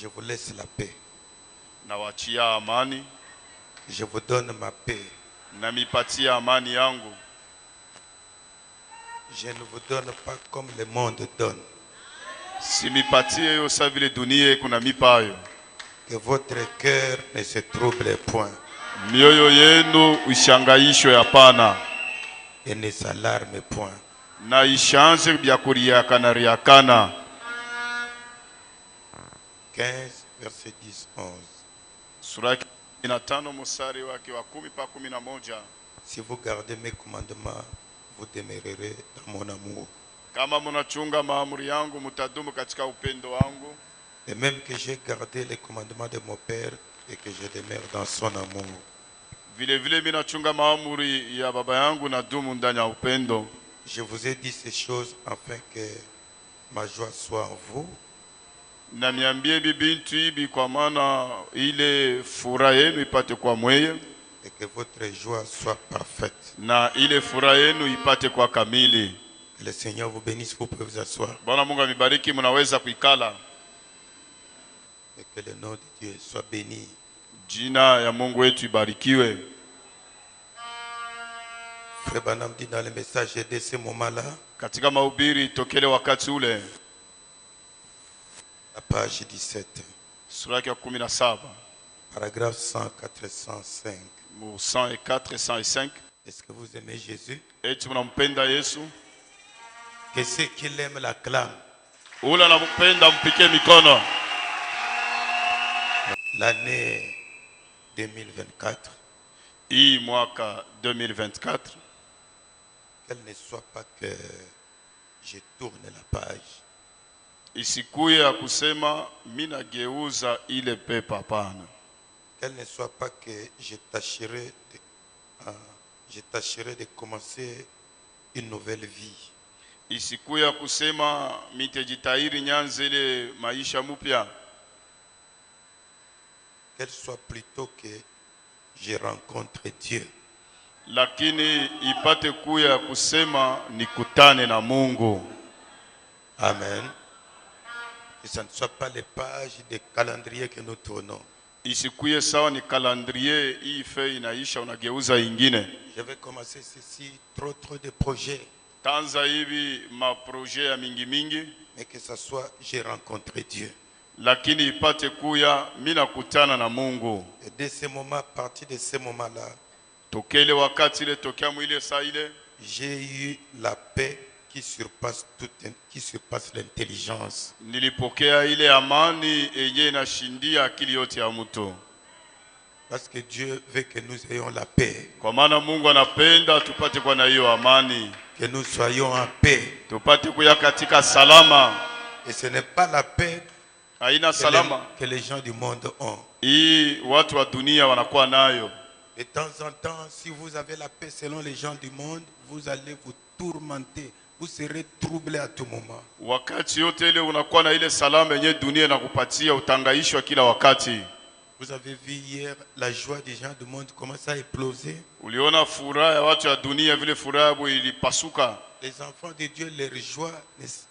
Je vous laisse la paix. Nawachia amani. Je vous donne ma paix. Namipatia amani yangu. Je ne vous donne pas comme le monde donne. Simipatie yo sa vile dunia kuna mipayo. Que votre cœur ne se trouble point. Mioyo yenu ishangaishwe hapana. Et ne s'alarme point. Na ishanze bya kuriakana riakana. 15 verset 10-11. Sura 15 mstari wake wa 10 pa 11. Si vous gardez mes commandements, vous demeurerez dans mon amour. Kama mnachunga maamuri yangu mtadumu katika upendo wangu. Et même que j'ai gardé les commandements de mon Père et que je demeure dans son amour. Vile vile mimi nachunga maamuri ya baba yangu na dumu ndani ya upendo. Je vous ai dit ces choses afin que ma joie soit en vous. Na niambie bibintu hivi kwa maana ile furaha yenu ipate kwa mweye. Et que votre joie soit parfaite. Na ile furaha yenu ipate kwa kamili. Que le Seigneur vous bénisse, vous pouvez vous asseoir. Bwana Mungu amibariki, mnaweza kuikala. Et que le nom de Dieu soit béni. Jina ya Mungu wetu ibarikiwe. Frère Branham dit dans le message de ce moment-là, Katika mahubiri tokele wakati ule, la page 17, sura ya 17, paragraphe 105. 104 et 105. Est-ce que vous aimez Jésus? Eti mnampenda Yesu? Que ceux qui l'aiment l'acclament. Ula nampenda mpike mikono. L'année 2024, Hii mwaka 2024, qu'elle ne soit pas que je tourne la page. isikuye ya kusema mina geuza ile pepa, hapana. Qu'elle ne soit pas que je tâcherai de commencer une nouvelle vie. Isikuye ya kusema mitajitahiri nyanze ile maisha mpya. Qu'elle soit plutôt que je rencontre Dieu. Lakini ipate kuya kusema nikutane na Mungu. Amen. Que ce ne soit pas les pages de calendrier que nous tournons. Isikuye sawa ni calendrier hii fe inaisha unageuza ingine. Je vais commencer ceci, trop de projets. Tanza hivi ma projet ya mingi mingi. Mais que ce soit, j'ai rencontré Dieu. Lakini ipate kuya mina kutana na Mungu. Et de ce moment, à partir de ce moment-là, Tokele wakati ile tokea mwile saa ile, j'ai eu la paix qui surpasse l'intelligence. nilipokea ile amani yenye inashindia akili yote ya mtu. Parce que Dieu veut que nous ayons la paix. Kwa maana Mungu anapenda tupate kwa na hiyo amani. Que nous soyons en paix. Tupate kuya katika salama. Et ce n'est pas la paix Haina salama que les gens du monde ont. hii watu wa dunia wanakuwa nayo. De temps en temps, si vous avez la paix selon les gens du monde, vous allez vous tourmenter. Vous serez troublé à tout moment. Wakati yote ile unakuwa na ile salama yenye dunia inakupatia, utangaishwa kila wakati. Vous avez vu hier la joie des gens du monde comment ça a éplosé. Uliona furaha ya watu wa dunia vile furaha yao ilipasuka. Les enfants de Dieu, leur joie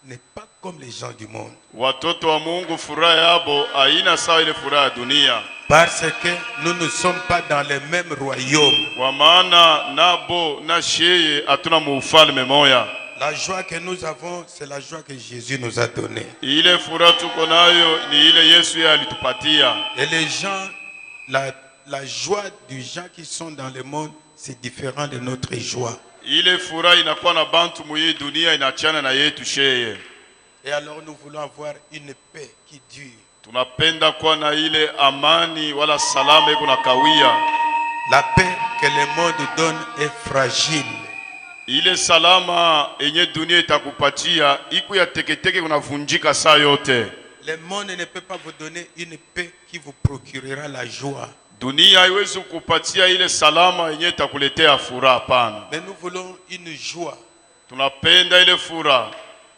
n'est pas comme les gens du monde. Watoto wa Mungu furaha yao haina sawa ile furaha ya dunia. Parce que nous ne sommes pas dans le même royaume. Kwa maana nabo na sheye hatuna muufalme moya. La joie que nous avons, c'est la joie que Jésus nous a donnée. Ile furaha tuko nayo ni ile Yesu yeye alitupatia. Et les gens, la joie des gens qui sont dans le monde, c'est différent de notre joie. Ile furaha inakuwa na bantu mwe dunia inachana na yetu sheye. Et alors nous voulons avoir une paix qui dure. Tunapenda kuwa na ile amani wala salama iko na kawia. La paix que le monde donne est fragile. Ile salama yenye dunia itakupatia iko ya teketeke kunavunjika saa yote. Le monde ne peut pas vous donner une paix qui vous procurera la joie. Dunia haiwezi kukupatia ile salama yenye itakuletea furaha, hapana. Mais nous voulons une joie. Tunapenda ile furaha.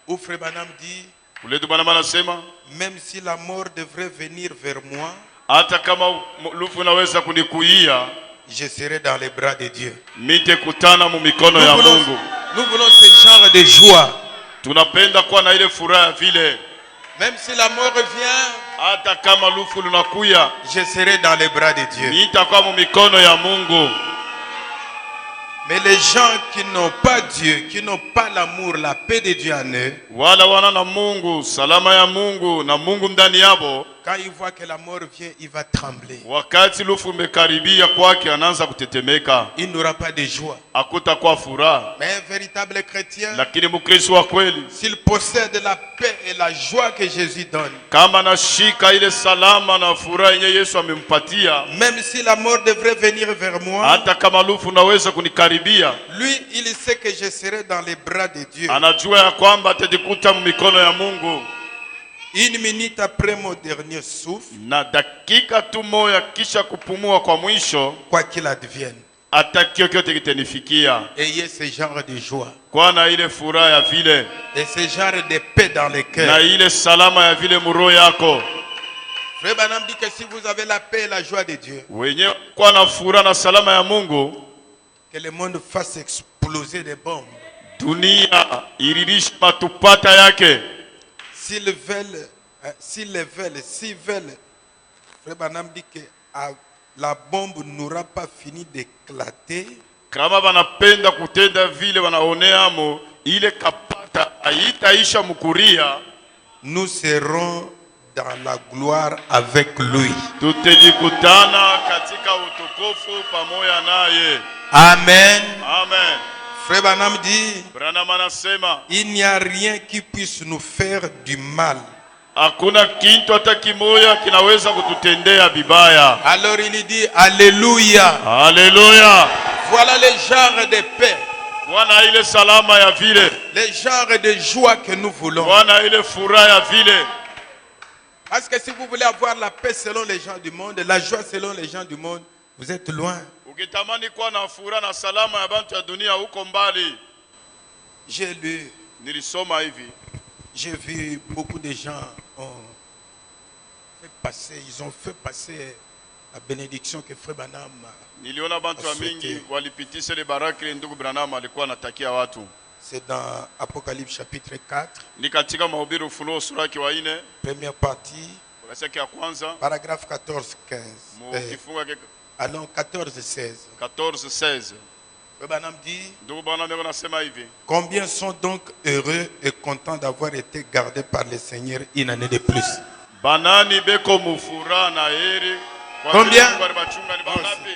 Où Frère Branham dit, Ule Bwana anasema, même si la mort devrait venir vers moi, hata kama lufu naweza kunikuia, je serai dans les bras de Dieu. mite kutana mu mikono ya Mungu. Nous voulons ce genre de joie. Tunapenda kuwa na ile furaha vile. Même si la mort revient, hata kama lufu lunakuya, je serai dans les bras de Dieu. nitakuwa mu mikono ya Mungu. Mais les gens qui n'ont pas Dieu, qui n'ont pas l'amour, la paix de Dieu en eux, Wala wana na Mungu, salama ya Mungu na Mungu ndani yabo, quand ils voient que la mort vient, il va trembler. wakati lufu imekaribia kwake anaanza kutetemeka, Il n'aura pas de joie. hakutakuwa furaha. Mais un véritable chrétien, Lakini Mkristo wa kweli, s'il possède la paix et la joie que Jésus donne, kama anashika ile salama na furaha yenye Yesu amempatia, même si la mort devrait venir vers moi, hata kama lufu naweza kunikaribia, lui, il sait que je serai dans les bras de Dieu. anajua ya kwamba atajikuta mu mikono ya Mungu. Une minute après mon dernier souffle, Na dakika tu moja kisha kupumua kwa mwisho, quoi qu'il advienne, hata kyokyote kitanifikia, ayez ce genre de joie kwa na ile furaha ya vile et ce genre de paix dans les na cœurs. ile salama ya vile muro yako Frère Branham dit que si vous avez la paix et la joie de Dieu, wenye kwa na furaha na salama ya Mungu, que le monde fasse exploser des bombes. dunia iririshe matupata yake. S'ils veulent, Frère Branham dit que la bombe n'aura pas fini d'éclater. Kama wanapenda kutenda vile wanaoneamo, ile kapata haitaisha mkuria, Nous serons dans la gloire avec lui. tutajikutana katika utukufu pamoja naye. Amen. Amen. Frère Branham dit, Branham anasema il n'y a rien qui puisse nous faire du mal. hakuna kitu hata kimoja kinaweza kututendea vibaya. Alors il dit, Alléluia. Haleluya. Voilà le genre de paix, Bwana ile salama ya vile, le genre de joie que nous voulons. Bwana ile furaha ya vile. Parce que si vous voulez avoir la paix selon les gens du monde, la joie selon les gens du monde, vous êtes loin. Ukitamani kuwa na furaha na salama ya bantu ya dunia, huko mbali. J'ai lu, Nilisoma hivi, j'ai vu beaucoup de gens ils ont fait passer la bénédiction que Frère Branham niliona bantu wa mingi walipitisha ile baraka ile ndugu Branham alikuwa anatakia watu. C'est dans Apocalypse chapitre 4, Ni katika Mahubiri Ufunuo sura ya 4, première partie, kurasa ya kwanza, paragraphe 14-15. mu kifunga ke Allons, 14-16. 14:16. Frère Branham dit, Ndugu Branham anasema hivi, combien sont donc heureux et contents d'avoir été gardés par le Seigneur une année de plus. banani beko mufura na heri kwa Combien? vile Mungu bachunga ni bangapi?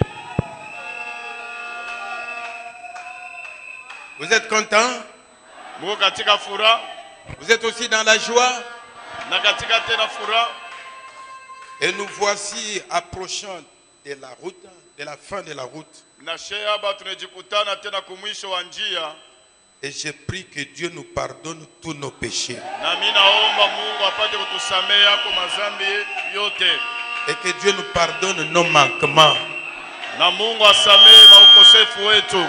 Vous êtes contents? Mungu katika furaha Vous êtes aussi dans la joie? na katika tena furaha. Et nous voici approchant de la route, de la fin de la route. Na sheba tunajikutana tena kumwisho wa njia, Et je prie que Dieu nous pardonne tous nos péchés. na mimi naomba Mungu apate kutusamea kwa mazambi yote, Et que Dieu nous pardonne nos manquements. na Mungu asamee maukosefu wetu.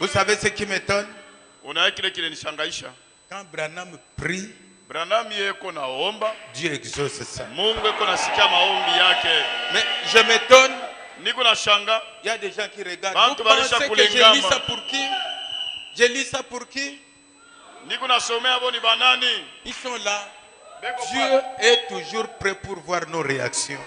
Vous savez ce qui m'étonne? Unaye kile nishangaisha, Quand Branham prie, Branham yeko naomba, Dieu exauce ça. Mungu eko nasikia maombi yake. Mais je m'étonne, Niko na shanga, il y a des gens qui regardent. Bantu Vous pensez balisha que je lis kulingama. ça pour qui? Je lis ça pour qui? niko nasomea boni banani. Ils sont là. Beko Dieu est toujours prêt pour voir nos réactions.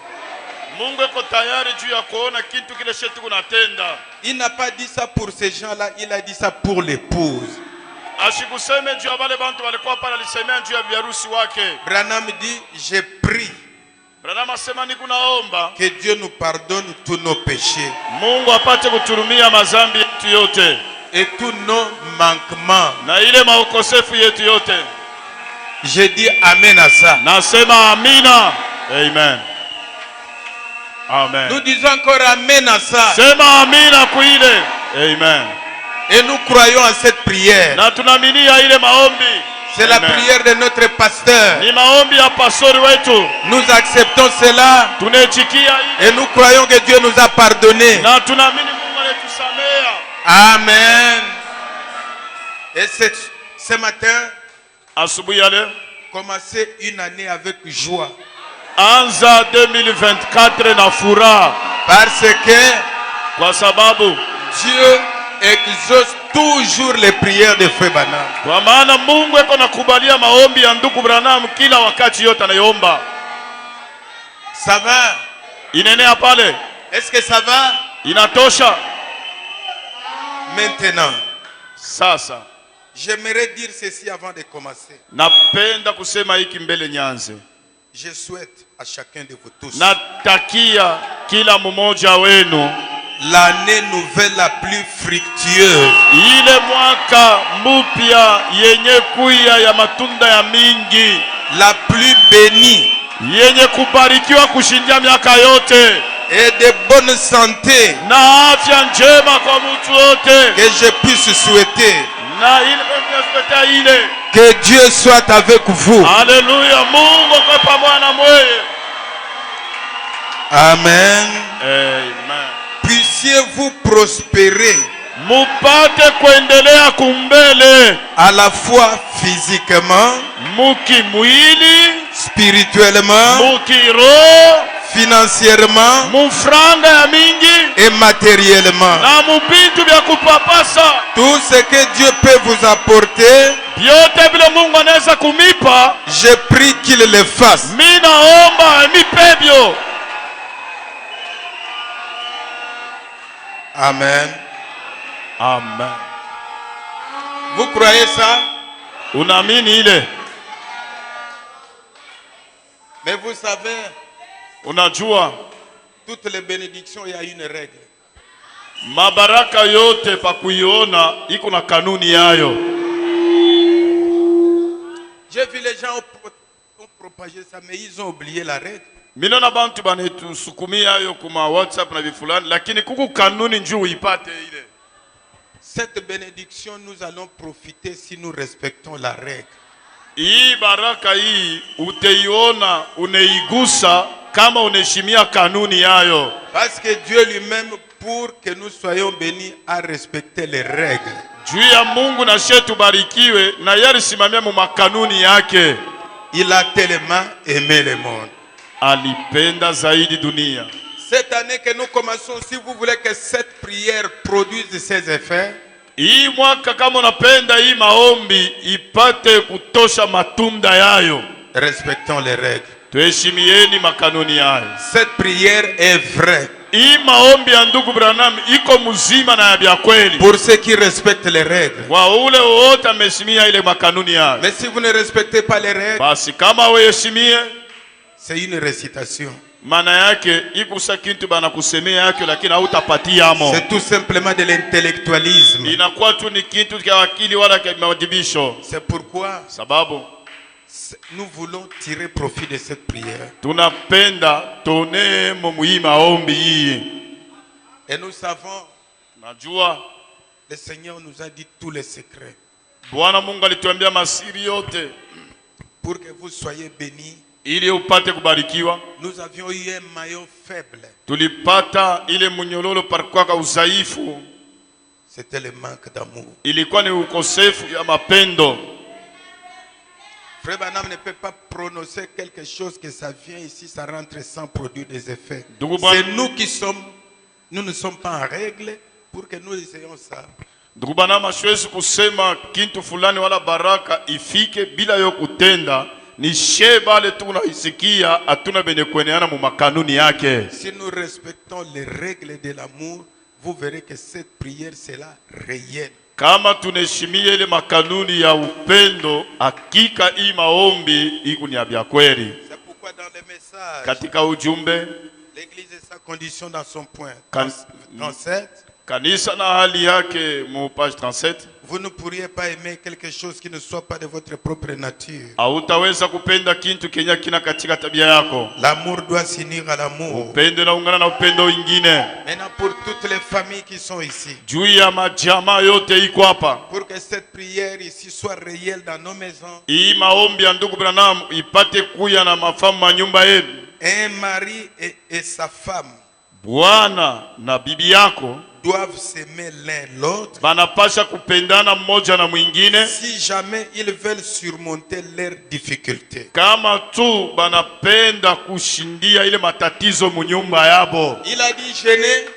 Mungu eko tayari juu ya kuona kitu kile shetu kunatenda. Il n'a pas dit ça pour ces gens-là, il a dit ça pour l'épouse. Asikuseme juu ya wale bantu walikuwa pale, alisemea juu ya biharusi wake. Branham dit, je prie Branham asema niko naomba que Dieu nous pardonne tous nos péchés Mungu apate kuturumia mazambi yetu yote et tous nos manquements. na ile maukosefu yetu yote. Je dis Amen à ça. Nasema amina. Amen. Amen. Nous disons encore Amen à ça. Sema amina kuile. Amen. Et nous croyons à cette prière. Na tunaminia ile maombi. C'est la Amen. prière de notre pasteur. Ni maombi ya pastori wetu. Nous acceptons cela Tunaitikia ile et nous croyons que Dieu nous a pardonné. na tunaamini Mungu alitusamea. Amen. Et ce matin, Asubuhi ya leo commencez une année avec joie. anza 2024 na furaha, Parce que kwa sababu Dieu exauce toujours les prières de Frère Branham. Kwa maana Mungu eko nakubalia maombi ya ndugu Branham kila wakati yote anayoomba. Ça va? Inenea pale. Est-ce que ça va? Inatosha. Maintenant, Sasa j'aimerais dire ceci avant de commencer. napenda kusema hiki mbele nyanze. Je souhaite à chacun de vous tous Natakia kila mmoja wenu l'année nouvelle la plus fructueuse, ile mwaka mpya yenye kuya ya matunda ya mingi, la plus bénie yenye kubarikiwa kushindia miaka yote, et de bonne santé na afya njema kwa mtu wote, que je puisse souhaiter. na ile Que Dieu soit avec vous. haleluya, Mungu kwa pamoja na mweye. Amen. Amen. Puissiez-vous prospérer Mupate kuendelea kumbele à la fois physiquement, mukimwili, spirituellement, mukiroho, financièrement mufranga ya mingi et matériellement. na mubintu vya kupapasa. Tout ce que Dieu peut vous apporter, Vyote vile Mungu anaweza kumipa, je prie qu'il le fasse. mimi naomba mipebyo. Amen. Amen. Vous croyez ça? Unaamini ile? Mais vous savez, Unajua toutes les bénédictions, il y a une règle. mabaraka yote pa kuiona iko na kanuni yayo. J'ai vu les gens ont propagé ça, mais ils ont oublié la règle. Minona bantu banetusukumia hayo kuma WhatsApp na vifulani, lakini kuku kanuni njoo uipate ile. Cette bénédiction, nous allons profiter si nous respectons la règle. Hii baraka hii uteiona uneigusa kama unaheshimia kanuni yayo. Parce que Dieu lui-même, pour que nous soyons bénis, a respecté les règles. Juu ya Mungu na shetu barikiwe na yari simamia mu makanuni yake. Il a tellement aimé le monde. Alipenda zaidi dunia. Cette année que nous commençons, si vous voulez que cette prière produise ses effets, Hii mwaka kama unapenda hii maombi ipate kutosha matunda yayo, respectons les règles. tuheshimieni makanuni yayo. Cette prière est vraie Hii maombi ya ndugu Branham iko mzima na ya kweli pour ceux qui respectent les règles. kwa ule wote ameheshimia ile makanuni yayo. Mais si vous ne respectez pas les règles, Basi kama weheshimie, c'est une récitation. maana yake ikusa kintu bana kusemea yake, lakini hautapatia amo. C'est tout simplement de l'intellectualisme. Inakuwa tu ni kitu cha akili wala cha maadibisho. C'est pourquoi Sababu nous voulons tirer profit de cette prière. tunapenda tone muhii maombi hii. Et nous savons, Najua le Seigneur nous a dit tous les secrets Bwana Mungu alituambia masiri yote pour que vous soyez bénis. ili upate kubarikiwa. Nous avions eu un maillot faible. Tulipata ile munyololo parkwaka udhaifu, C'était le manque d'amour. ilikuwa ni ukosefu ya mapendo. Frère Branham ne peut pas prononcer quelque chose que ça vient ici, ça rentre sans produire des effets. C'est nous qui sommes, nous ne sommes pas en règle pour que nous essayons ça. Ndugu Branham hasiwezi kusema kintu fulani wala baraka ifike bila yo kutenda. Ni shebale tu unaisikia, hatuna benye kueneana mu makanuni yake. Si nous respectons les règles de l'amour, vous verrez que cette prière sera réelle. Kama tunaheshimia ile makanuni ya upendo, hakika hii maombi iko ni ya kweli. C'est pourquoi dans les messages, Katika ujumbe l'Église et sa condition dans son point 37, 37, kanisa na hali yake mu page 37, vous ne pourriez pas aimer quelque chose qui ne soit pas de votre propre nature. hautaweza kupenda kintu kenya kina katika tabia yako. L'amour doit s'unir à l'amour. Upendo na ungana na upendo wengine. Maintenant, pour toutes les familles qui sont ici, Juu ya majama yote iko hapa, pour que cette prière ici soit réelle dans nos maisons, hii maombi ya ndugu Branham ipate kuya na mafamu manyumba yenu. un mari et sa femme Bwana na bibi yako doivent s'aimer l'un l'autre banapasha kupendana mmoja na mwingine. si jamais ils veulent surmonter leurs difficultés. Kama tu banapenda kushindia ile matatizo munyumba yabo. Il a dit, je n'ai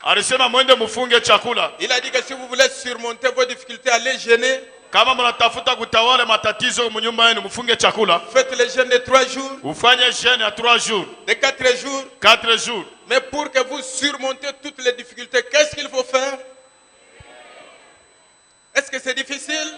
Alisema mwende mufunge chakula. Il a dit que si vous voulez surmonter vos difficultés, allez jeûner. Kama mnatafuta kutawala matatizo mnyumba yenu mufunge chakula. Faites le jeûne de 3 jours. Ufanye jeûne ya 3 jours. De 4 jours. 4 jours. Mais pour que vous surmontez toutes les difficultés, qu'est-ce qu'il faut faire? Est-ce que c'est difficile?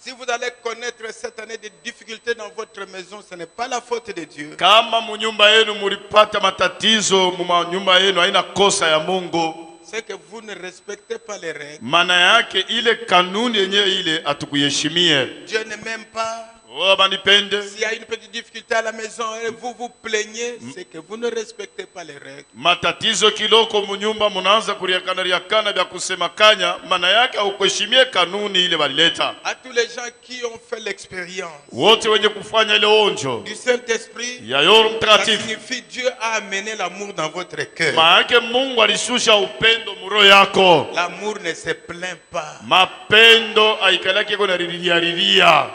Si vous allez connaître cette année des difficultés dans votre maison, ce n'est pas la faute de Dieu. Kama mnyumba yenu mulipata matatizo mnyumba yenu haina kosa ya Mungu. C'est que vous ne respectez pas les règles. Maana yake ile kanuni yenyewe ile atukuyeshimie. Dieu ne m'aime pas. S'il y a une petite difficulté à la maison et vous vous plaignez, c'est que vous ne respectez pas les règles. Matatizo kiloko munyumba munaanza kuriakana vya kusema kanya, maana yake haukuheshimie kanuni ile walileta. À tous les gens qui ont fait l'expérience wote wenye kufanya ile onjo du Saint-Esprit, ya Roho ça Mtakatifu, signifie Dieu a amené l'amour dans votre cœur. maana yake Mungu alishusha upendo muro yako. L'amour ne se plaint pas. Mapendo aikalaki kuna riria.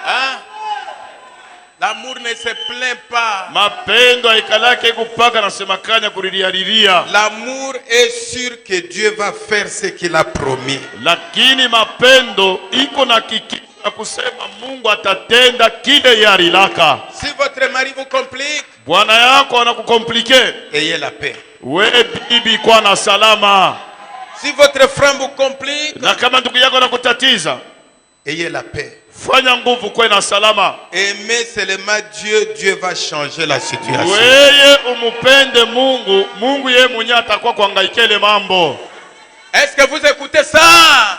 Hein? L'amour ne se plaint pas. Mapendo aikalake kupaka na semakanya kuriria. L'amour est sûr que Dieu va faire ce qu'il a promis. Lakini mapendo iko na kikika kusema Mungu atatenda kile yarilaka. Si votre mari vous complique, Bwana yako anakukomplike, ayez la paix. wewe bibi kwa na salama. Si votre frère vous complique, Na kama ndugu yako anakutatiza, ayez la paix. fanya nguvu kwa na salama. Aimez seulement Dieu, Dieu va changer la situation. Wewe umupende Mungu, Mungu yeye mwenyewe atakuwa kuhangaikele mambo. Est-ce que vous écoutez ça?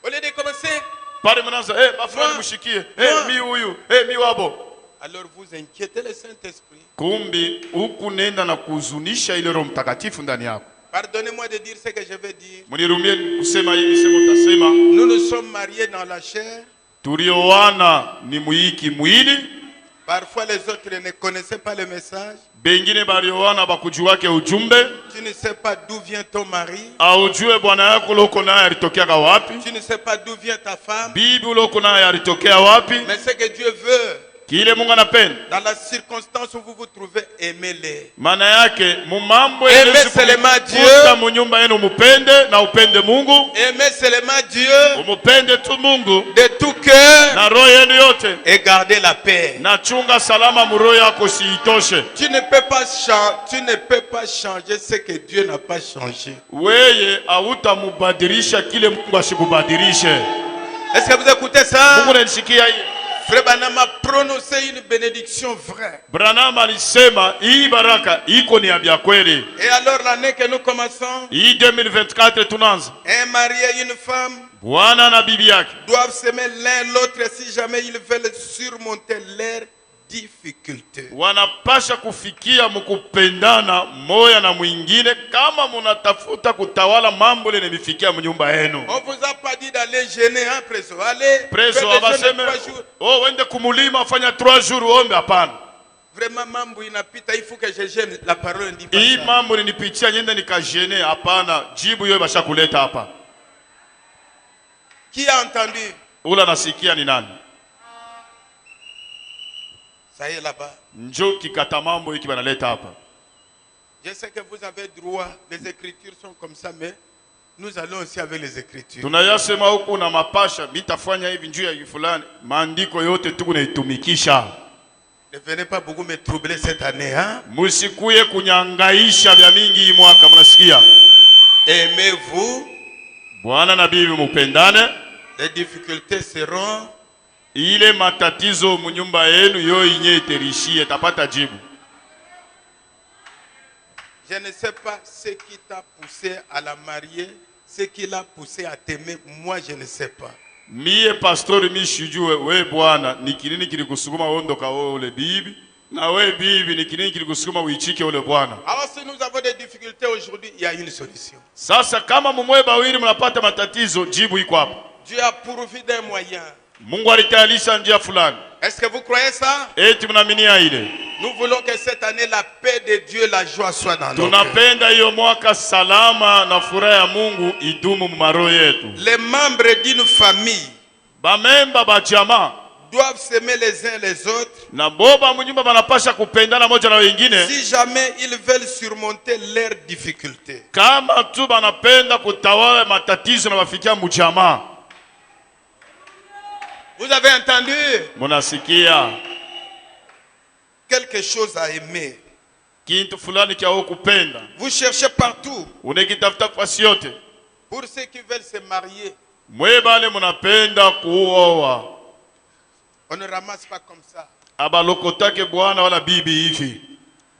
Au lieu de commencer, Pale mnaanza bafrani mushikie, mi huyu, mi wabo. alors vous inquiétez le Saint-Esprit. Kumbi huku nenda na kuhuzunisha ile Roho Mtakatifu ndani yako. Pardonnez-moi de dire ce que je vais dire. Munirumie kusema hivi sema utasema. Nous nous sommes mariés dans la chair. Tulioana ni muiki mwili. Parfois les autres ne connaissaient pas le message. Bengine balioana bakujuwake ujumbe. Tu ne sais pas d'où vient ton mari. Aujue bwana yako loko naye alitokea wapi. Tu ne sais pas d'où vient ta femme. Bibi loko naye alitokea wapi. Mais ce que Dieu veut, kile Mungu anapenda, dans la circonstance où vous vous trouvez, aimez-les. Maana yake mumambo Aimez seulement Dieu. Munyumba yenu mupende na upende Mungu. Aimez seulement Dieu. Umupende tu Mungu de tout cœur. na roho yenu yote. Et gardez la paix. Na chunga salama muroho yako siitoshe. Tu ne peux pas changer ce que Dieu n'a pas changé. Weye hautamubadilisha kile Mungu asikubadilishe. Est-ce que vous écoutez ça? Mungu anasikia hii. Frère Branham a prononcé une bénédiction vraie. Branham alisema hii baraka iko ni ya kweli. Et alors l'année que nous commençons, Hii 2024 tunaanza. un mari et une femme Bwana na bibi yake doivent s'aimer l'un l'autre si jamais ils veulent surmonter leurs difficultés. wanapasha kufikia mkupendana moya na mwingine kama munatafuta kutawala mambo ile nimefikia mnyumba yenu. On vous a pas dit d'aller jeûner en preso. Allez, Preso abaseme wende kumulima fanya 3 jours ombe, hapana. Vraiment mambo inapita, il faut que je gêne, la parole ne dit pas Hii ça. mambo nipitia nyenda nikajene, hapana. Jibu yote basha kuleta hapa. Qui a entendu? Ula nasikia ni nani? Ça y est là-bas. Njo kikata mambo hiki banaleta hapa. Je sais que vous avez droit, les écritures sont comme ça, mais nous allons aussi avec les écritures. Tunayasema huku na mapasha, mitafanya hivi njuu ya fulani, maandiko yote tuko naitumikisha. Ne venez pas beaucoup me troubler cette année, hein? Musikuye kunyangaisha vya mingi mwaka, mnasikia? Aimez-vous. Bwana na bibi mupendane. Les difficultés seront. Ile matatizo munyumba yenu yo inye terishie tapata jibu. Je ne sais pas ce qui t'a poussé à la marier, ce qui l'a poussé à t'aimer. Moi, je ne sais pas. Mie pastori mishujue we bwana ni kinini kilikusukuma ondoka ole bibi, na we bibi ni kinini kilikusukuma uichike ole bwana. Alors si nous avons des difficultés aujourd'hui, il y a une solution. Sasa kama mumwe bawili mnapata matatizo, jibu iko hapa. Dieu a pourvu d'un moyen. Mungu alitayarisha njia fulani. Est-ce que vous croyez ça? Eti mnaaminia ile? Nous voulons que cette année, la paix de Dieu, la joie soit dans nos cœurs. Tunapenda hiyo mwaka salama na furaha ya Mungu idumu mumaro yetu. Les membres d'une famille bamemba ba jamaa doivent s'aimer les uns les autres. Na boba munyumba banapasha kupendana moja na wengine. Si jamais ils veulent surmonter leurs difficultés. Kama tu banapenda kutawala matatizo na wafikia mjamaa. Vous avez entendu? Munasikia Quelque chose à aimer. Kintu fulani kia kupenda. Vous cherchez partout. Unekitafuta fasi yote. Pour ceux qui veulent se marier. Mwebale munapenda kuoa. On ne ramasse pas comme ça. Abalokotake bwana wala bibi hivi.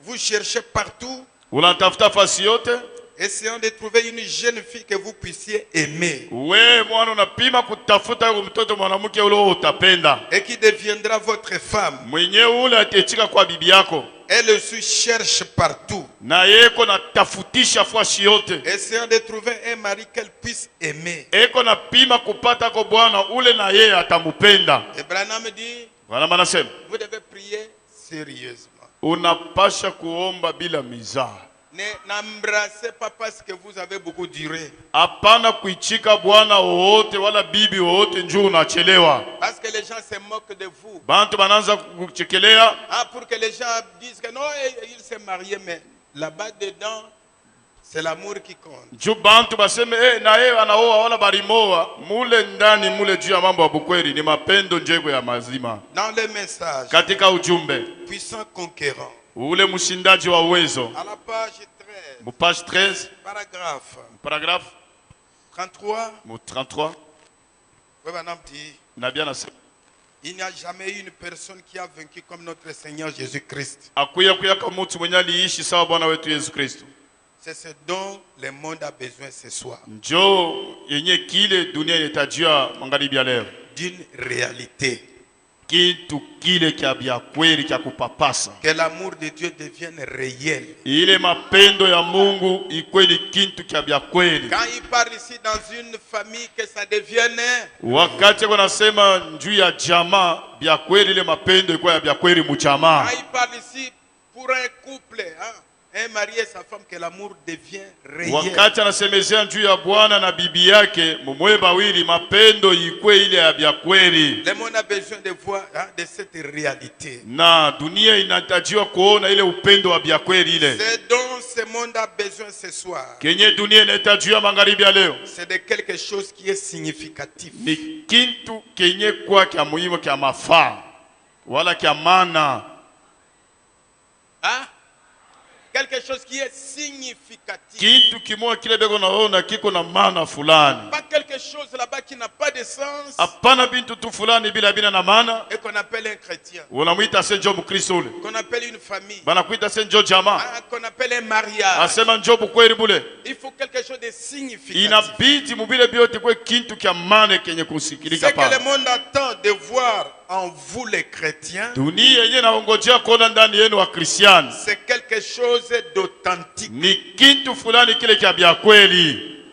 Vous cherchez partout. Unatafuta fasi yote. Essayons de trouver une jeune fille que vous puissiez aimer. We mwana unapima kutafuta mtoto mwanamke ule utapenda. Et qui deviendra votre femme. Mwenye ule atechika kwa bibi yako. Elle aussi cherche partout. Na yeko na tafutisha fasi yote. Essayons de trouver un mari qu'elle puisse aimer. Eko na pima kupata kwa bwana ule na yeye atamupenda. Et Branham dit, vous devez prier sérieusement. Unapasha kuomba bila mizaa. N'embrassez pas parce que vous avez beaucoup duré. Apana kuichika bwana wote wala bibi wote njoo unachelewa. Parce que les gens se moquent de vous. Bantu bananza kuchekelea. Pour que les gens disent que non, il s'est marié, mais là-bas dedans, c'est l'amour qui compte. Njoo bantu baseme na yeye anaoa wala barimoa, mule ndani mule juu ya mambo ya bukweli ni mapendo njego ya mazima. Dans le message. Katika ujumbe. Puissant conquérant. Ule mshindaji wa uwezo. À la page 13. Page 13. Paragraphe 33. 33. Il n'y a jamais eu une personne qui a vaincu comme notre Seigneur Jésus-Christ. C'est ce dont le monde a besoin ce soir. D'une réalité. Kitu kile kia bia kweli kia kupapasa. Que l'amour de Dieu devienne réel. Ile mapendo ya Mungu ikweli kintu kia bia kweli. Quand il parle ici dans une famille, que ça devienne. Wakati wanasema njuu ya jamaa bia kweli ile mapendo iko ya bia kweli mjamaa. Quand il parle ici pour un couple, un mari et sa femme, que l'amour devient réel. Wakati anasemezea njuu ya bwana na bibi yake mumwe bawili mapendo ikwe ile ya bia kweli. Le monde a besoin de voir de cette réalité. Na dunia inatajiwa kuona ile upendo wa bia kweli ile. C'est dont ce monde a besoin ce soir. Kenye dunia inatajiwa magharibi ya leo. C'est de quelque chose qui est significatif. Ni kintu kenye kwa kia muhimu kia mafaa wala kia maana. Quelque chose qui est significatif. Kitu kimoja kile bego naona kiko na maana fulani. Pas quelque chose là-bas qui n'a pas de sens. Hapana bintu tu fulani bila na maana. Et qu'on appelle un chrétien. Unamuita senjo mkristo ule. Qu'on appelle une famille. Banakuita senjo jamaa. Qu'on appelle un mariage. Asema njo bukweli bule. Il faut quelque chose de significatif. Inabidi mubile biote kwa kintu kia maana kenye kusikilika pa. C'est que le monde attend de voir en vous les chrétiens. Dunia yenye naongojea kuona ndani yenu wa Kristiani. C'est quelque chose d'authentique. Ni kintu fulani kile kia bia kweli.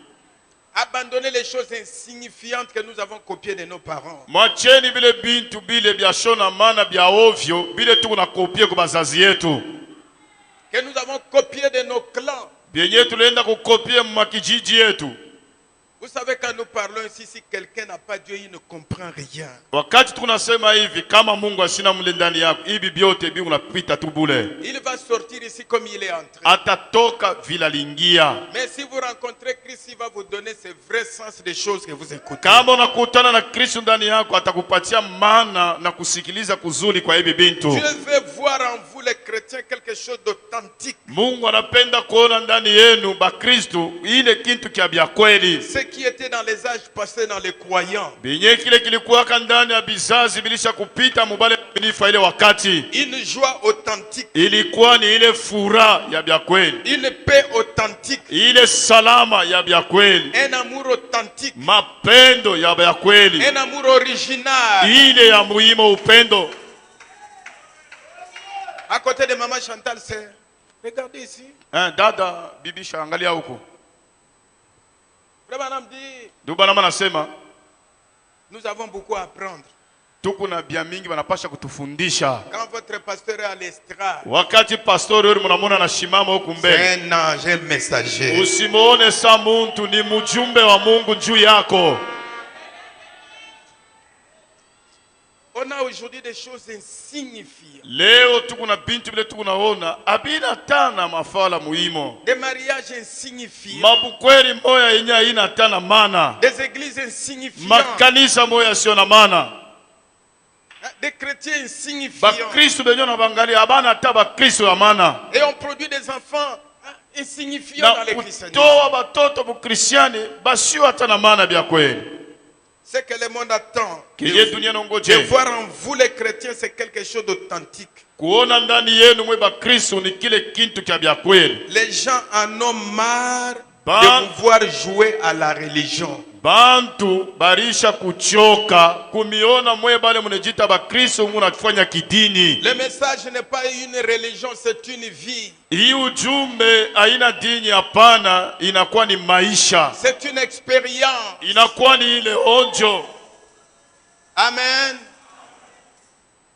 Abandonnez les choses insignifiantes que nous avons copiées de nos parents. Mwacheni bile bintu bile bia shona maana bia ovyo bile tu na kopie kwa bazazi yetu. Que nous avons copié de nos clans. Bienye tulienda kukopie makijiji yetu. Vous savez, quand nous parlons ici, si quelqu'un n'a pas Dieu, il ne comprend rien. Wakati tunasema hivi kama Mungu asina mle ndani yako, hivi biote bi unapita tu bule. Il va sortir ici comme il est entré. Atatoka vila lingia. Mais si vous rencontrez Christ, il va vous donner ce vrai sens des choses que vous écoutez. Kama unakutana na Kristo ndani yako, atakupatia maana na kusikiliza kuzuri kwa hivi bintu. Dieu veut voir en vous les chrétiens quelque chose d'authentique. Mungu anapenda kuona ndani yenu ba Kristo ile kintu kia bia kweli. Qui était dans les âges passés dans les croyants. Binye kile kilikuwa ndani ya bizazi bilisha kupita mubale binifa ile wakati. Une joie authentique. Ilikuwa ni ile furaha ya bia kweli. Une paix authentique. Ile salama ya bia kweli. Un amour authentique. Mapendo ya bia kweli. Un amour original. Ile ya muhimu upendo. À côté de maman Chantal, c'est regardez ici. Dada bibisha angalia huko. Nous avons beaucoup à apprendre. Quand votre pasteur est à l'estrade, c'est un ange, un messager. On a aujourd'hui des choses insignifiantes. Leo tukuna bintu bile tukunaona abina tana mafala muhimu. Des mariages insignifiants. Mabukweli moya yenye haina tana mana. Des églises insignifiantes. Makanisa moya sio na mana. Des chrétiens insignifiants. Ba Kristo benyo na bangali abana taba Kristo ya mana. Et on produit des enfants insignifiants dans les christianisme. Toa batoto bu Kristiani basio hata na mana bya kweli. Ce que le monde attend de voir en vous les chrétiens, c'est quelque chose d'authentique. Les gens en ont marre de pouvoir jouer à la religion. Bantu barisha kuchoka kumiona mwe bale munejita ba Kristo munafanya kidini. Le message n'est pas une religion, c'est une vie. Hii ujumbe haina dini hapana, inakuwa ni maisha. C'est une expérience. Inakuwa ni ile onjo. Amen.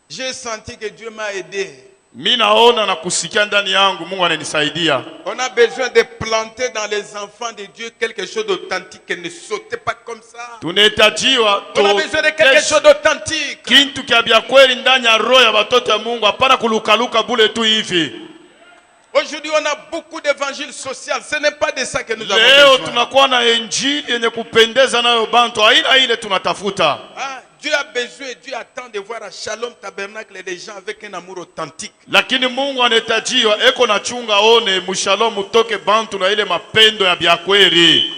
J'ai senti que Dieu m'a aidé. Minaona na kusikia ndani yangu Mungu ananisaidia. On a besoin de planter dans les enfants de Dieu quelque chose d'authentique, ne sautez pas comme ça. Tunahitajiwa on a besoin de quelque chose d'authentique. Kintu kya bya kweli ndani ya roho ya watoto wa Mungu, hapana kulukaluka bule tu hivi. Aujourd'hui on a beaucoup d'évangiles sociaux, ce n'est pas de ça que nous avons besoin. Leo tunakuwa na injili yenye kupendeza nayo bantu, haina ile tunatafuta. Dieu a besoin, Dieu attend de voir à Shalom Tabernacle les gens avec un amour authentique. Lakini Mungu anahitajiwa eko na chunga one mushalom utoke bantu na ile mapendo ya byakweli.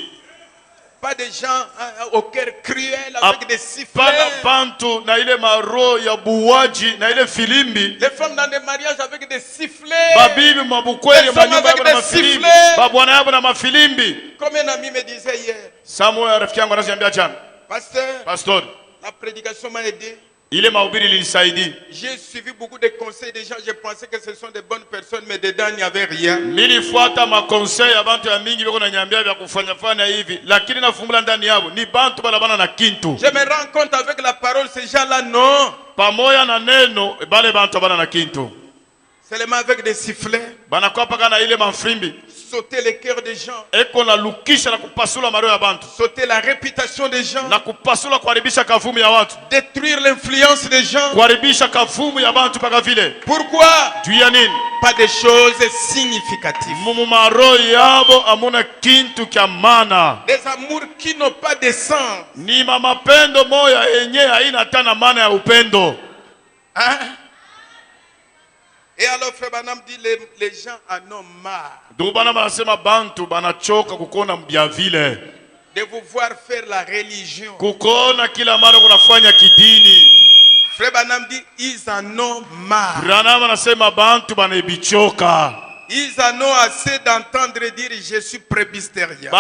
Pas des gens au cœur cruel avec des sifflets. Pas bantu na ile maro ya buwaji na ile filimbi. Les femmes dans des mariages avec des sifflets. Babibi mabukweli manyumba yabo na mafilimbi. Babwana yabo na mafilimbi. Comme un ami me disait hier. Samuel rafiki yangu ananiambia jana. Pastor. La prédication m'a aidé. Ile mahubiri lilisaidi. J'ai suivi beaucoup de conseils des gens, je pensais que ce sont des bonnes personnes mais dedans il n'y avait rien. Nilifuata makonseil ya bantu ya mingi biko nanyambia vya kufanya fanya hivi, lakini nafumula ndani yabo ni bantu balabana na kintu. Je me rends compte avec la parole ces gens-là non. Pamoja na neno bale bantu bana na kintu. Seulement avec des sifflets. Banakuwa paka na ile mafrimbi. Sauter les cœurs des gens. Eko na lukisha na kupasula maroho ya bantu. Sauter la réputation des gens. Na kupasula kuharibisha kavumu ya watu. Détruire l'influence des gens. Kuharibisha kavumu ya bantu paka vile. Pourquoi? Juu ya nini? Pas des choses significatives. Mumu maroho yabo amuna kintu kya maana. Des amours qui n'ont pas de sens. Ni mapendo moya yenye haina tana maana ya upendo. Hein? Et alors Frère Branham dit les gens en ont marre. De vous voir faire la religion. Frère Branham dit ils en ont marre. Ils en ont assez d'entendre dire je suis presbytérien. Je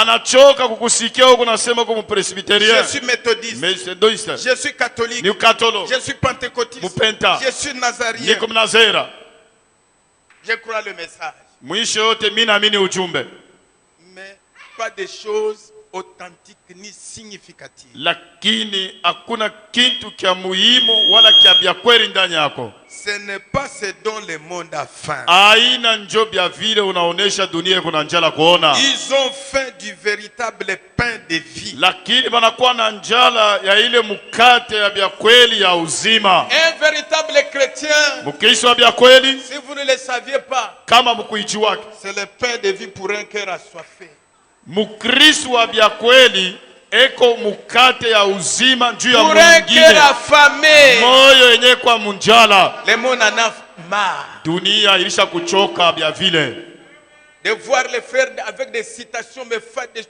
suis méthodiste. Je suis catholique. Je suis pentecôtiste. Je suis nazarien. Je crois le message. Mais pas de choses authentiques ni significatives. Ce n'est pas ce dont le monde a faim. Ils ont faim du véritable pain de vie. Un véritable chrétien, si vous ne le saviez pas, c'est le pain de vie pour un cœur assoiffé. Eko mukate ya uzima juu ya mwingine. Moyo yenye kwa munjala. Le monde en a marre. Dunia ilisha kuchoka bya vile. De voir les frères avec des citations mais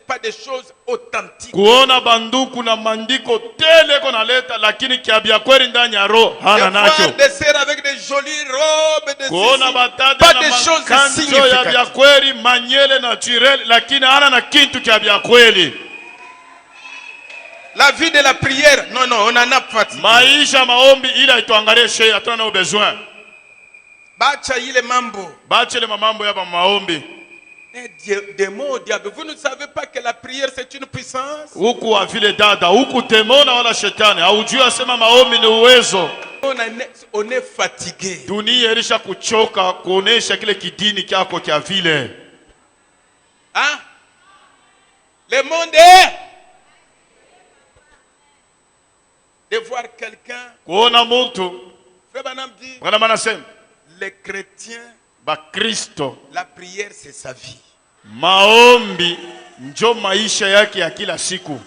pas des choses authentiques. Kuona banduku na mandiko tele kona leta lakini kia bya kweli ndani ya roho hana nacho. De voir des sœurs avec des jolies robes de kuona pas des choses significatives. Ya bya kweli manyele naturel lakini hana na kitu kia bya kweli. La vie de la prière, non, on en a fatigué. Maisha maombi ila ituangalie shei hatuna na besoin. Bacha ile mambo. Bacha ile mambo ya maombi. Démon au diable. Vous ne savez pas que la prière c'est une puissance? Huku wa vile dada, huku temona wala shetani. Haujui asema maombi ni uwezo. On est fatigué. Dunia ilisha kuchoka kuonesha kile kidini kyako kya vile. Hein? Le monde est de voir quelqu'un. kuona mtu. Frère Branham dit, Branham anasema les chrétiens, Bakristo la prière c'est sa vie. maombi njo maisha yake ya kila siku.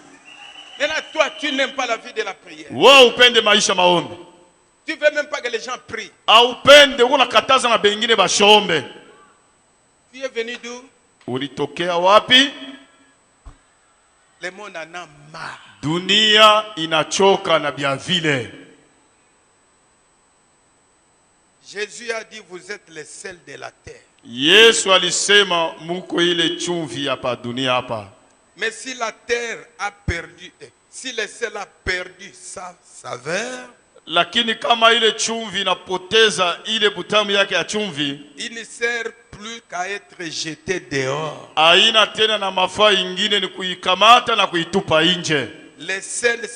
Maintenant, toi, tu n'aimes pas la vie de la prière. Wewe upende maisha maombi. Tu veux même pas que les gens prient. Aupende unakataza na bengine bashombe. Tu es venu d'où? Ulitokea wapi? Le monde en a marre. Dunia inachoka na bia vile. Jésus a dit, vous êtes les sels de la terre. Yesu alisema muko ile chumvi hapa dunia hapa. Mais si la terre a perdu, si le sel a perdu sa saveur, lakini kama ile chumvi inapoteza ile butamu yake ya chumvi, il ne sert plus qu'à être jeté dehors. haina tena na mafaa ingine ni kuikamata na kuitupa nje. Le sel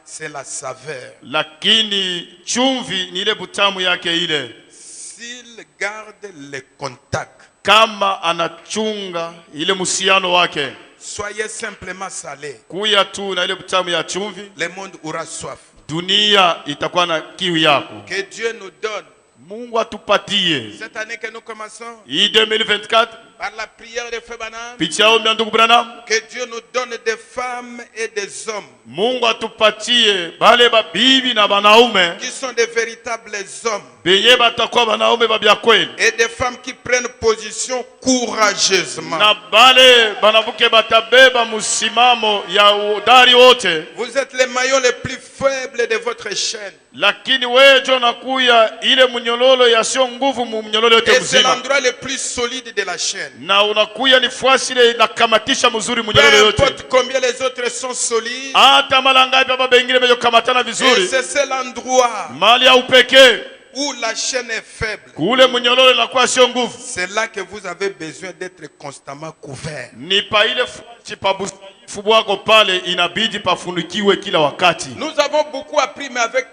c'est la saveur. Lakini chumvi ni ile butamu yake ile. S'il garde le contact, kama anachunga ile musiano wake, soyez simplement salé. kuya tu na ile butamu ya chumvi, Le monde aura soif. dunia itakuwa na kiu yako. Que Dieu nous donne, Mungu atupatie cette année que nous commençons, hii 2024 par la prière de Frère Branham, picha ombi ndugu Branham, que Dieu nous donne des femmes et des hommes Mungu atupatie bale babibi na banaume qui sont des véritables hommes benye batakuwa banaume babya kweli, et des femmes qui prennent position courageusement. na bale banabuke batabeba musimamo ya udari wote. Vous êtes les maillons les plus faibles de votre chaîne. Lakini wewe nakuya ile munyololo yasio nguvu mu munyololo yote Et c'est mzima, l'endroit le plus solide de la chaîne. na unakuya ni fuasi ile inakamatisha mzuri Peu munyololo yote. importe combien les autres sont solides, Hata malanga baba bengine bejo kamatana et vizuri, c'est l'endroit mali ya upekee où la chaîne est faible. kule munyololo inakuwa sio nguvu. C'est là que vous avez besoin d'être constamment couvert. Ni pa ile fuasi pa busaifu bwako pale inabidi pafunikiwe kila wakati. Nous avons beaucoup appris, mais avec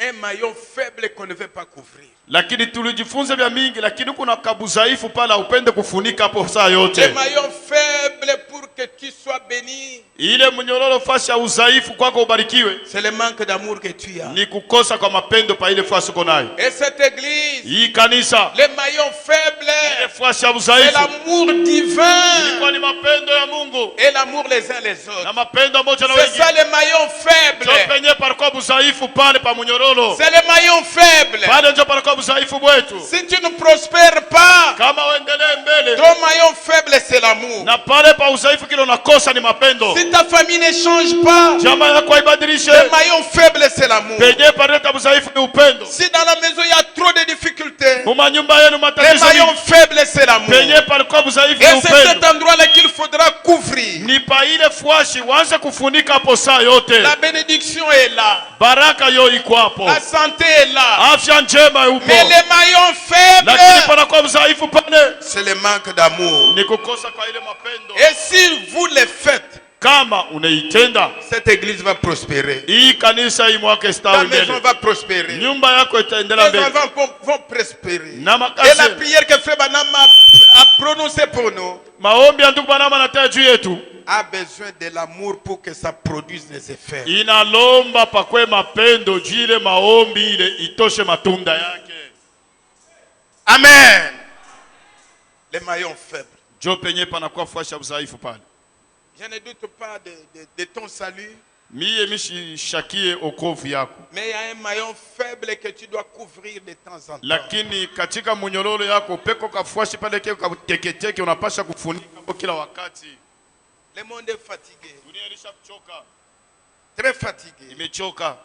un maillon faible qu'on ne veut pas couvrir. Lakini tulijifunza vya mingi, lakini kuna kabuzaifu pale upende kufunika hapo saa Le yote. maillon faible pour que tu sois béni, Ile munyololo fasi ya udhaifu kwako ubarikiwe, c'est le manque d'amour que tu as. ni kukosa kwa mapendo pa ile fasi uko nayo. Et cette église, Hii kanisa le maillon faible, ile fasi ya c'est udhaifu l'amour divin ilikuwa ni mapendo ya Mungu et l'amour les uns les na autres. mapendo moja na C'est ça wengine. le maillon faible. Ndio penye palikuwa udhaifu pale pa munyololo, C'est le maillon faible. pale ndio palikuwa udhaifu wetu. Si tu ne prospères pas, Kama uendelee mbele ton maillon faible c'est l'amour. na pale pa udhaifu kile unakosa ni mapendo, Si ta famille ne change pas, jamaa yako haibadilishe, le maillon faible c'est l'amour. penye pale pa udhaifu ni upendo. Si dans la maison il y a trop de difficultés, Muma nyumba yenu le matatizo maillon mingi, faible c'est l'amour. penye palikuwa udhaifu Et ni c'est cet upendo. endroit-là qu'il faudra couvrir. Ni pa ile fuashi waanze kufunika hapo saa yote. La bénédiction est là, Baraka yo iko hapo, la santé est là. afya njema yupo, Mais le maillon lakini faible, panakuwa udhaifu pale c'est le manque d'amour. ni kukosa kwa ile mapendo. Et si vous le faites, Kama unaitenda cette église va prospérer. hii kanisa hii mwaka Ta stawi maison mbele, va prospérer. nyumba yako itaendelea Les mbele enfants vont prospérer. na Et la makazi. prière que Frère Branham a prononcée pour nous Maombi ya ndugu Branham anataja juu yetu a besoin de l'amour pour que ça produise les effets. inalomba pakwe mapendo jile maombi ile itoshe matunda yake. Amen. Les maillons faibles. Jo penye panakuwa fuasha udhaifu pale. Je ne doute pas de ton salut, Miye mishishakie okovu yako, mais il y a un maillon faible que tu dois couvrir de temps en temps. lakini katika munyololo yako peko kafuashi pale keko kateketeke unapasha kufunika kwa kila wakati. Le monde est fatigué, Dunia ilishachoka, très fatigué. imechoka,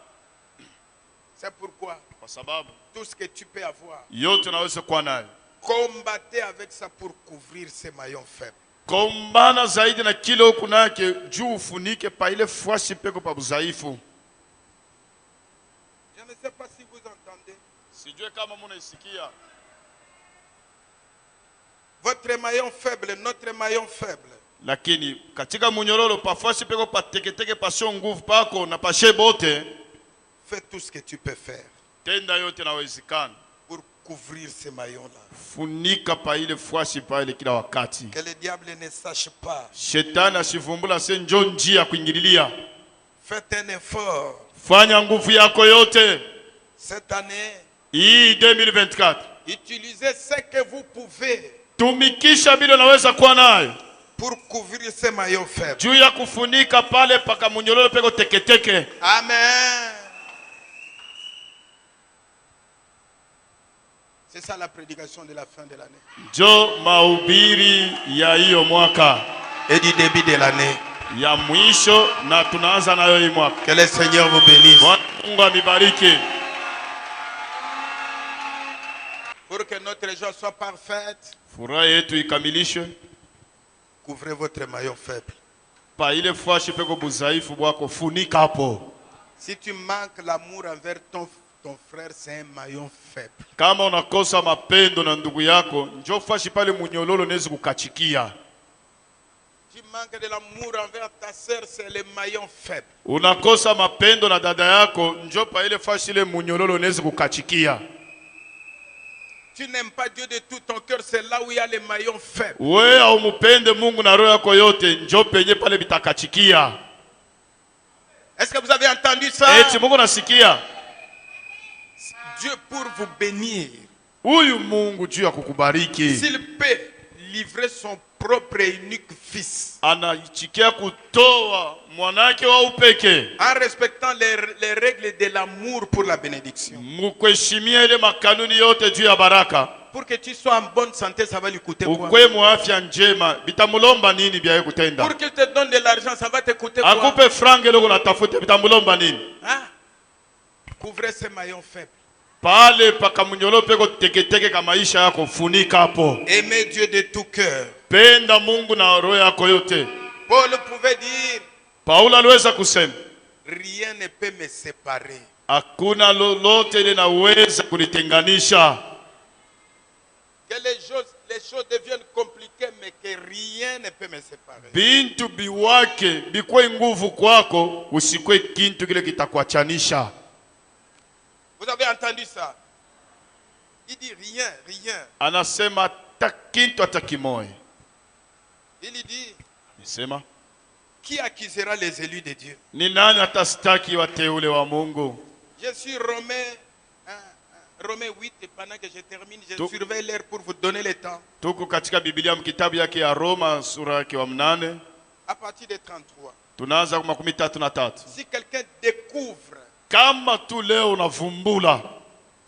C'est pourquoi kwa sababu tout ce que tu peux avoir, yote unaweza kuwa nayo, combattez avec ça pour couvrir ces maillons faibles. kombana zaidi na kile huku nake juu ufunike pa ile fuashi peko pa udhaifu. Je ne sais pas si vous entendez. Sijue kama munaisikia. Votre maillon faible, notre maillon faible. Lakini katika munyololo pa fuashi peko pa teketeke pa sio nguvu pako na pashe bote, Fais tout ce que tu peux faire tenda yote nawezekana. pour couvrir ces maillons-là. Funika pa ile fuashi pa ile kila wakati. Que le diable ne sache pas. Shetani asivumbula se njo njia kuingililia. Faites un effort. Fanya nguvu yako yote. Cette année, Hii 2024. utilisez ce que vous pouvez Tumikisha bila unaweza kuwa nayo. pour couvrir ces maillons faibles. Juu ya kufunika pale paka munyololo peko teketeke. Amen. C'est ça la prédication de la fin de l'année. Jo mahubiri ya hiyo mwaka. Et du début de l'année. Ya mwisho na tunaanza nayo hii mwaka. Que le Seigneur vous bénisse. Mungu amibariki. Pour que notre joie soit parfaite, Furaha yetu ikamilishwe. couvrez votre maillon faible. Pa ile fashi peko buzaifu bwako funika hapo. Si tu manques l'amour envers ton frère, c'est un maillon faible. Kama unakosa mapendo na ndugu yako, njoo fashi pale munyololo nezi kukachikia. Tu manques de l'amour envers ta sœur, c'est le maillon faible. Unakosa mapendo na dada yako, njoo pa ile fashi ile munyololo nezi kukachikia. Tu n'aimes pas Dieu de tout ton cœur, c'est là où il y a les maillons faibles. Wewe haumupende Mungu na roho yako yote, njoo penye pale bitakachikia. Est-ce que vous avez entendu ça? Eti Mungu nasikia. Dieu pour vous bénir. Huyu Mungu juu ya kukubariki. S'il peut livrer son propre et unique fils. Anaichikia kutoa mwanake wa upeke. En respectant les règles de l'amour pour la bénédiction. Mukuheshimia ile makanuni yote juu ya baraka. Pour que tu sois en bonne santé, ça va lui coûter quoi? Ukwe mu afya njema, bitamulomba nini bia kutenda? Pour qu'il te donne de l'argent, ça va te coûter quoi? Akupe frange loko natafuta, bitamulomba nini? Hein? Couvrez ces maillons faibles. Pale paka munyolo peko teketeke ka maisha yako funika hapo. Aimez Dieu de tout cœur. Penda Mungu na roho yako yote. Paul pouvait dire, Paulo aliweza kusema, rien ne peut me séparer. hakuna lolote linaweza kunitenganisha. Que les choses deviennent compliquées, mais que rien ne peut me séparer. Bintu biwake bikwe nguvu kwako, usikwe kintu kile kitakuachanisha. Vous avez entendu ça? Il dit rien, rien. Anasema takintu atakimoe. Il dit, Nisema, qui accusera les élus de Dieu? ni nani atastaki wateule wa Mungu? Je suis Romains 8, et pendant que je termine, je surveille l'heure pour vous donner le temps. Tuko katika Biblia mkitabu yake ya Roma sura yake wa 8. À partir de 33. Tunaanza kwa 33. Si quelqu'un découvre Kama tu leo unavumbula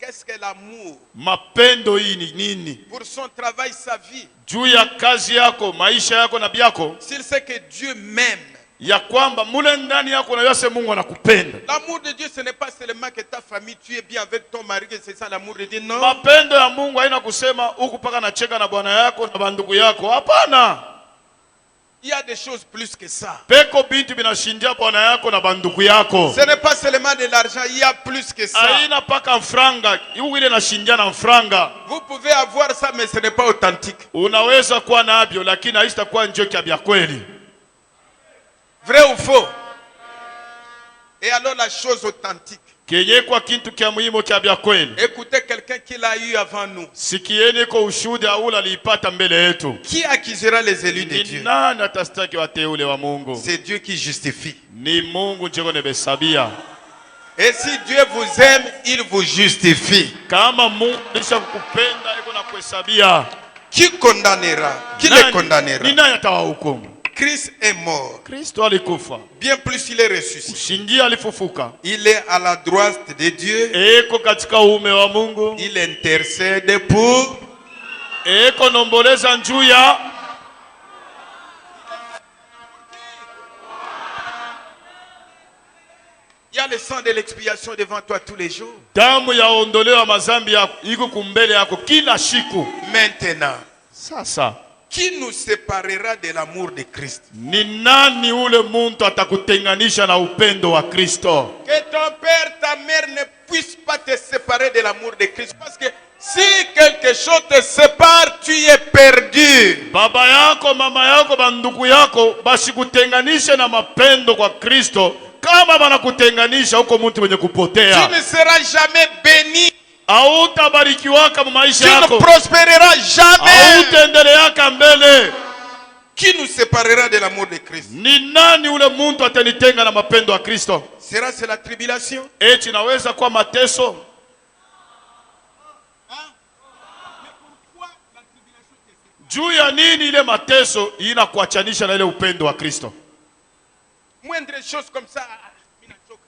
qu'est-ce que l'amour, mapendo hii ni nini? pour son travail, sa vie, Juu ya kazi yako, maisha yako na biako, s'il sait que Dieu m'aime. ya kwamba mule ndani yako na yose Mungu anakupenda. L'amour de Dieu, ce n'est pas seulement que ta famille, tu es bien avec ton mari, que c'est ça l'amour de Dieu. Non. Mapendo ya Mungu haina kusema huku paka nacheka na bwana yako na bandugu yako. Hapana. Il y a des choses plus que ça. Peko bintu binashindia bwana yako na bandugu yako. Ce n'est pas seulement de l'argent, il y a plus que ça. Haina paka mfranga, ile nashindia na mfranga. Vous pouvez avoir ça, mais ce n'est pas authentique. Unaweza kuwa nabyo lakini haitakuwa njoki ya kweli. Vrai ou faux? Et alors la chose authentique. Kenye kwa kintu kia muhimu kia bya kweli. Écoutez quelqu'un qui l'a eu avant nous. Sikieni kwa ushuhuda ule aliipata mbele yetu. Qui accusera les élus de Dieu? Nani atastaki wateule wa Mungu? C'est Dieu qui justifie. Ni Mungu njeko nebesabia. Et si Dieu vous aime, il vous justifie. Kama Mungu alisha kukupenda iko na kuhesabia. Qui condamnera? Qui les condamnera? Ni nani atawahukumu? Christ est mort. Kristo alikufa. Bien plus, il est ressuscité. Shingia alifufuka. Il est à la droite de Dieu. Eko katika uume wa Mungu. Il intercède pour. Eko nomboleza njuu ya. Il y a le sang de l'expiation devant toi tous les jours. Damu ya ondoleo wa mazambi yako iko kumbele yako kila siku. Maintenant, Sasa, qui nous séparera de l'amour de Christ? ni nani ule muntu atakutenganisha na upendo wa Kristo? Que ton père, ta mère ne puisse pas te séparer de l'amour de Christ. Parce que si quelque chose te sépare, tu es perdu. Baba yako, mama yako, banduku yako basikutenganishe na mapendo kwa Kristo. Kama banakutenganisha huko mtu mwenye kupotea. Tu ne seras jamais béni. Hautabarikiwaka mu maisha Tu ne yako. prospéreras jamais. Hautaendeleaka mbele. Qui nous séparera de l'amour de Christ? Ni nani ule muntu atanitenga na mapendo ya Kristo? Sera-ce la tribulation? Eti naweza kuwa mateso? Juu ya nini ile mateso inakuachanisha na ile upendo wa Kristo? Moindre chose comme ça.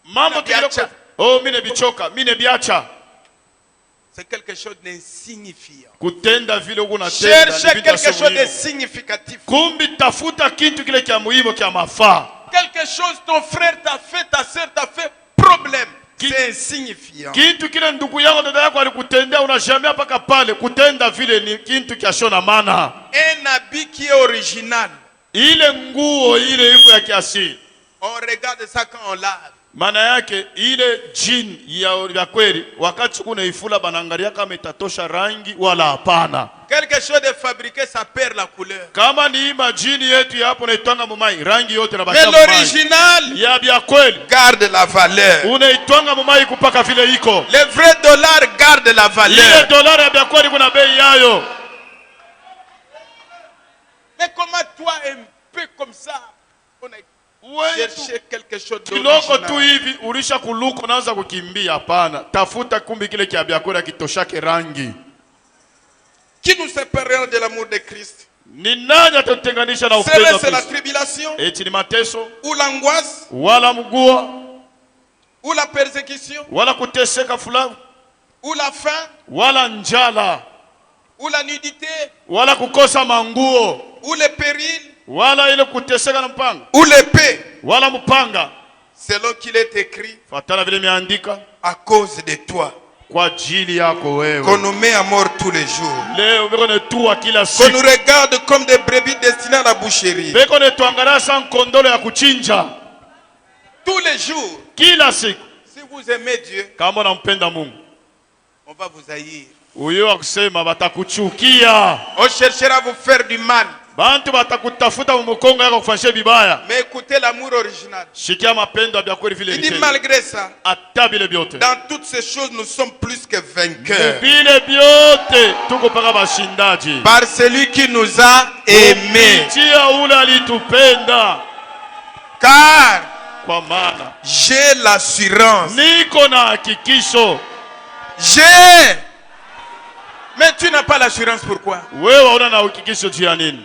Mambo tukiloko. Oh, mine bichoka, mine biacha. C'est quelque chose d'insignifiant. Kutenda vile unatenda. Cherchez quelque chose de significatif. Kumbi tafuta kitu kile kia muhimu kia mafaa. Quelque chose ton frère t'a fait, ta sœur t'a fait, problème. C'est insignifiant. Kitu kile ndugu yako dada yako alikutendea unashamia paka pale kutenda vile ni kitu kiashona maana. Un habit qui est original. Ile nguo ile iko ya kiasili. On regarde ça quand on lave. Maana yake ile jean ya kweli wakati kuna ifula banaangalia kama itatosha rangi wala hapana. Quelque chose de fabriqué ça perd la couleur. Kama ni jean yetu hapo naitwanga mumai rangi yote na mais l'original ya bia kweli garde la valeur. Unaitwanga mumai kupaka vile iko. Le vrai dollar garde la valeur. Ile dollar ya bia kweli kuna bei yayo. Mais comment toi un peu comme ça on a cherché quelque chose kiloko tu hivi ulisha kuluko naanza kukimbia? Hapana, tafuta kumbi kile kia bia kweli kitoshake rangi. Qui nous séparera de l'amour de Christ? Ni nani atatutenganisha na upendo wa Kristo? C'est la tribulation? Eti ni mateso? Ou l'angoisse? Wala mgua? Ou la persécution? Wala kuteseka fulani? Ou la faim? Wala njala? Ou la nudité? Wala kukosa manguo? Ou le péril? Wala ile kuteseka na mpanga? Ou l'épée? Wala mpanga? Selon qu'il est écrit, fatana vile imeandika, à cause de toi, kwa ajili yako wewe, qu'on nous met à mort tous les jours, leo beko tu kila siku, qu'on nous regarde comme des brebis destinées à la boucherie, beko tuangalia sana kondolo ya kuchinja tous les jours. Kila siku. Si vous aimez Dieu, kama unampenda Mungu, on va vous haïr. Uyo akusema batakuchukia. On cherchera à vous faire du mal. Bantu batakutafuta mumukongo yako kufanyia vibaya. Mais écoutez l'amour original. Shikia mapendo ya kweli vile. Il dit malgré ça, atabile biote, dans toutes ces choses nous sommes plus que vainqueurs. Bile biote tuko paka bashindaji. Par celui qui nous a aimés. Tia ule alitupenda. Car kwa maana j'ai l'assurance. Niko na hakikisho. J'ai. Mais tu n'as pas l'assurance, pourquoi? Wewe una na hakikisho juu ya nini?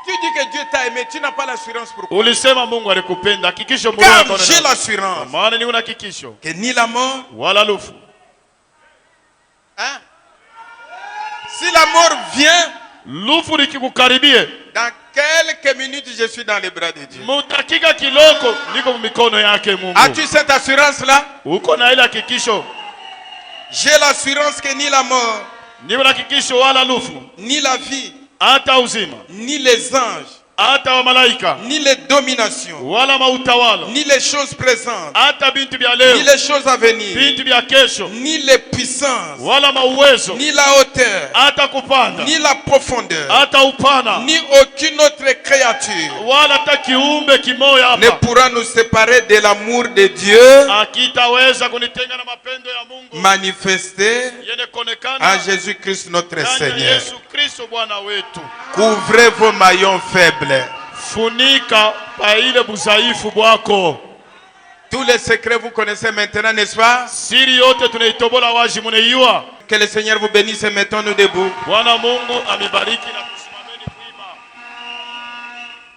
Tu dis que Dieu t'a aimé, tu n'as pas l'assurance, pourquoi? Ulisema Mungu alikupenda, hakikisho Mungu car j'ai l'assurance. Maana ni una hakikisho que ni la mort wala lufu. Hein? Si la mort vient, lufu likikukaribie, dans quelques minutes je suis dans les bras de Dieu. Mutakika kiloko niko mikono yake Mungu. As-tu cette assurance là? Uko na ile hakikisho? J'ai l'assurance que ni la mort, ni hakikisho wala lufu, ni la vie, hata uzima, ni les anges, hata wa malaika, ni les dominations, wala mautawala, ni les choses présentes, hata bintu bya leo, ni les choses à venir, bintu bya kesho, ni les puissances, wala mauwezo, ni la hauteur, hata kupanda, ni la profondeur, hata upana, ni aucune autre créature wala hata kiumbe kimoya hapa ne pourra nous séparer de l'amour de Dieu akitaweza kunitenga na mapendo ya Mungu manifesté à Jésus-Christ notre Seigneur. Yesu Kristo Bwana wetu. Couvrez vos maillons faibles. Funika pa ile buzaifu bwako. Tous les secrets vous connaissez maintenant, n'est-ce pas? Siri yote tunaitobola wazi muneiwa. Que le Seigneur vous bénisse et mettons-nous debout. Bwana Mungu amibariki na